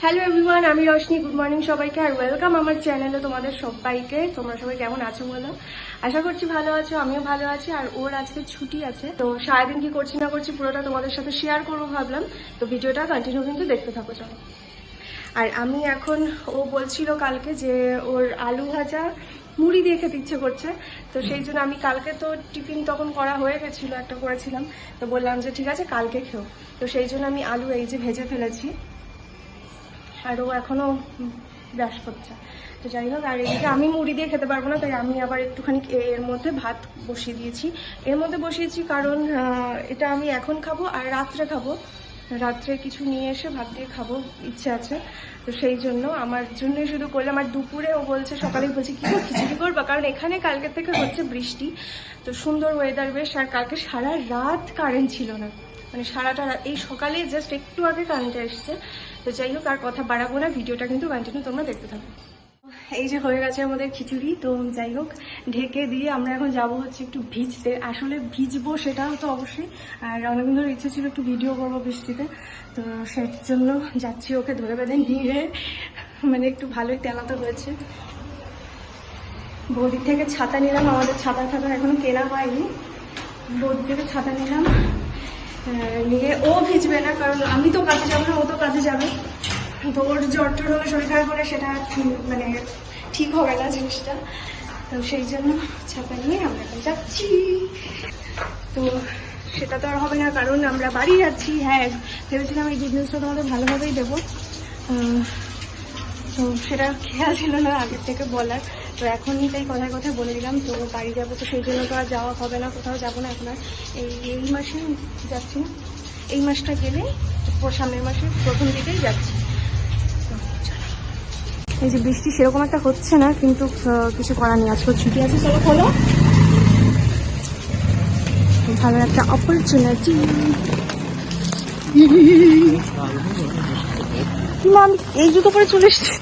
Hello everyone, আমি Roshni. Good morning সবাইকে, আর welcome আমার চ্যানেলে তোমাদের সবাইকে। তোমরা সবাই কেমন আছো বলো? আশা করছি ভালো আছো, আমিও ভালো আছি। আর ওর আজকে ছুটি আছে, তো সারাদিন কি করছি না করছি পুরোটা তোমাদের সাথে শেয়ার করবো ভাবলাম। তো ভিডিওটা কন্টিনিউ কিন্তু দেখতে থাকো চলো। আর আমি এখন, ও বলছিল কালকে যে ওর আলু ভাজা মুড়ি দিয়ে খেতে ইচ্ছে করছে, তো সেই জন্য আমি কালকে তো টিফিন তখন করা হয়ে গেছিলো, একটা করেছিলাম, তো বললাম যে ঠিক আছে কালকে খেও। তো সেই জন্য আমি আলু এই যে ভেজে ফেলেছি, আর ও এখনো ব্রাশ করছে। তো যাই হোক, আর এদিকে আমি মুড়ি দিয়ে খেতে পারবো না, তাই আমি আবার একটুখানি এর মধ্যে ভাত বসিয়ে দিয়েছি। এর মধ্যে বসিয়েছি কারণ এটা আমি এখন খাবো আর রাত্রে খাবো, রাত্রে কিছু নিয়ে এসে ভাত দিয়ে খাবো ইচ্ছে আছে। তো সেই জন্য আমার জন্যই শুধু করলাম। আর দুপুরে ও বলছে, সকালেই বলছে কি খিচুড়ি করবা, কারণ এখানে কালকে থেকে হচ্ছে বৃষ্টি, তো সুন্দর ওয়েদার বেশ। আর কালকে সারা রাত কারেন্ট ছিল না, মানে সারাটা রাত, এই সকালে জাস্ট একটু আগে কারেন্টটা এসছে। তো যাই হোক, আর কথা বাড়াবো না, ভিডিওটা কিন্তু কন্টিনিউ তোমরা দেখতে থাকো। এই যে হয়ে গেছে আমাদের খিচুড়ি, তো যাই হোক ঢেকে দিয়ে আমরা এখন যাব হচ্ছে একটু ভিজতে। আসলে ভিজবো সেটাও তো অবশ্যই, আর অনেকদিন ধরে ইচ্ছে ছিল একটু ভিডিও করবো বৃষ্টিতে, তো সেই জন্য যাচ্ছি ওকে ধরে বেঁধে নিয়ে। মানে একটু ভালোই তেলাতে হয়েছে। বৌদির থেকে ছাতা নিলাম, আমাদের ছাতা এখনো কেনা হয়নি। বৌদির থেকে ছাতা নিলাম, নিয়ে ও ভিজবে না, কারণ আমি তো কাজে যাবো না, ও তো কাজে যাবে। তো ওর জ্বর টর হলে, শরীর খারাপ হলে সেটা মানে ঠিক হবে না জিনিসটা, তো সেই জন্য ছাতা নিয়ে আমরা এখন যাচ্ছি। তো সেটা তো আর হবে না, কারণ আমরা বাড়ি যাচ্ছি। হ্যাঁ, ভেবেছিলাম এই গুড নিউজটা তোমাদের ভালোভাবেই দেবো, তো সেটা খেয়াল ছিল না আগের থেকে বলার, তো এখনই তাই কথায় কথায় বলে দিলাম। তো বাড়ি যাবো, তো সেই জন্য তো আর যাওয়া হবে না, কোথাও যাবো না এখন আর। এই মাসে যাচ্ছি না, এই মাসটা গেলে সামনের মাসের প্রথম দিকেই যাচ্ছি। এই যে বৃষ্টি সেরকম একটা হচ্ছে না, কিন্তু কিছু করার নেই, আজকে ছুটি আছে। চলো খোলো, ভালো একটা অপরচুনিটি। আমি এই জুতো পরে চলে এসছি।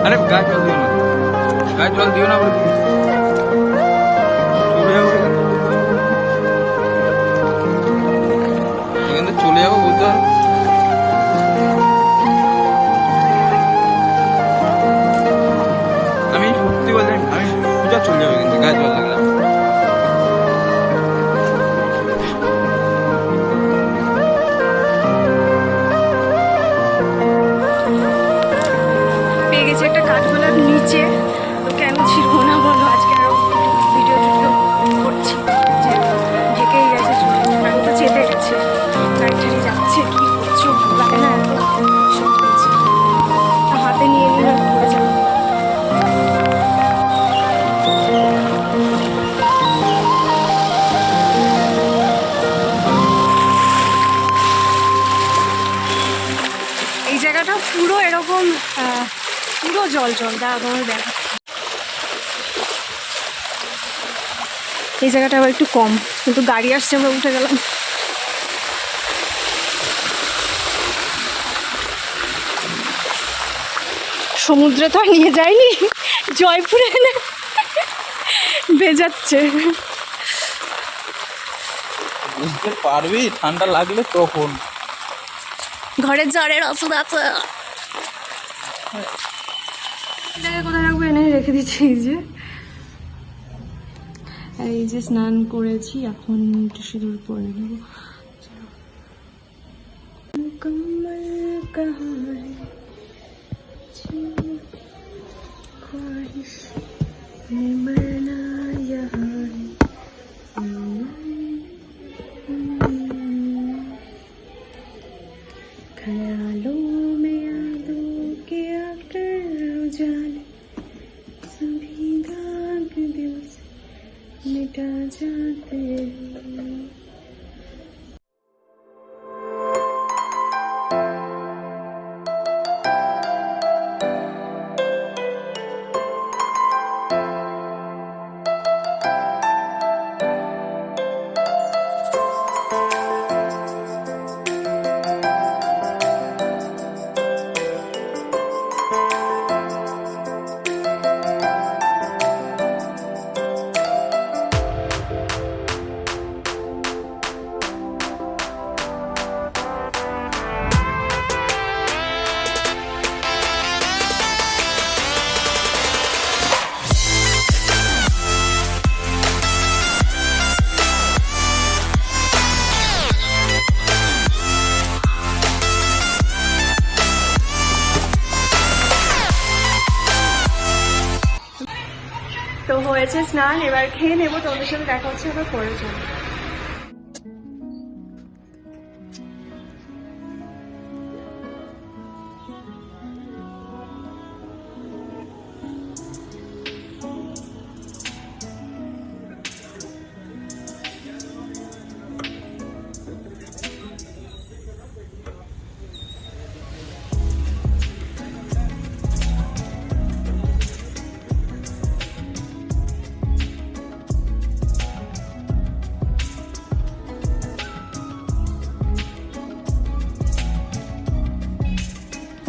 अरे गाय चल दियो ना, गाय चल दियो ना बोले চলে যাবো, এখানে চলে যাবো বুঝতে পারো। আমি সত্যি বলছি, আমি পূজা চলে যাবো, কিন্তু গায়ে জল লাগলাম। পেয়ে গেছি একটা কাঠগোলাপ নিচে, তো কেন ছিড়বো না বলো। আজকে আরো ভিডিও করছি, যে ঢেকেই গেছে চুল, আমি তো চেপে গেছে, গাড়ি ঠাড়ি যাচ্ছে, কি করছো ভালো লাগে না এত সব কিছু। হাতে নিয়ে নিয়ে ঘুরে যাবো। জায়গাটা পুরো এরকম পুরো জল জল তোমার দেখা। এই জায়গাটা আবার একটু কম, কিন্তু গাড়ি আসছে, আমরা উঠে গেলাম। সমুদ্রে তো আর নিয়ে যায়নি, জয়পুরে এনে বেজাচ্ছে। বুঝতে পারবি ঠান্ডা লাগলে তখন। ঘরের জ্বরের ওষুধ আছে। কোথায় রাখবো এনে রেখে দিচ্ছি। এই যে স্নান করেছি, এখন একটু সিঁদুর পরে নেবো। ख्यालों में यादों के आफ्टर उजाले सभी दाग दिल से मिटा जाते हैं। তো হয়েছে স্নান, এবার খেয়ে নেবো। তোমাদের সাথে দেখা হচ্ছে আবার পরের জন্য।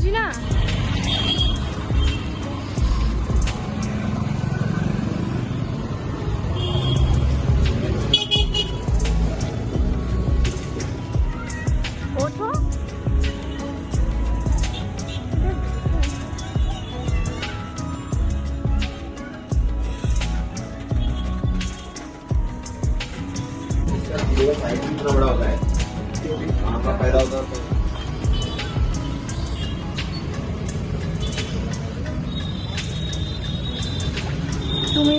জিনা, ওঠো। इतना बड़ा होता है, वहाँ पर पैदा होता है। তুমি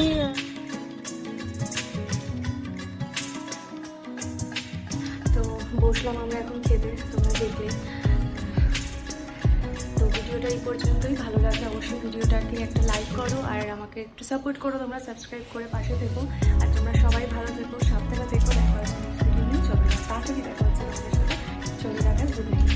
তো বসলাম আমরা এখন খেতে, তোমরা দেখলে। তো ভিডিওটা এই পর্যন্তই। ভালো লাগলে অবশ্যই ভিডিওটাকে একটা লাইক করো, আর আমাকে একটু সাপোর্ট করো, তোমরা সাবস্ক্রাইব করে পাশে থেকো। আর তোমরা সবাই ভালো থেকো, সাবধানে থেকো। দেখা হচ্ছে নেক্সট ভিডিও নিয়ে। চলো তাড়াতাড়ি দেখা হচ্ছে তোমাদের সাথে। চলে যাবে, গুড নাইট।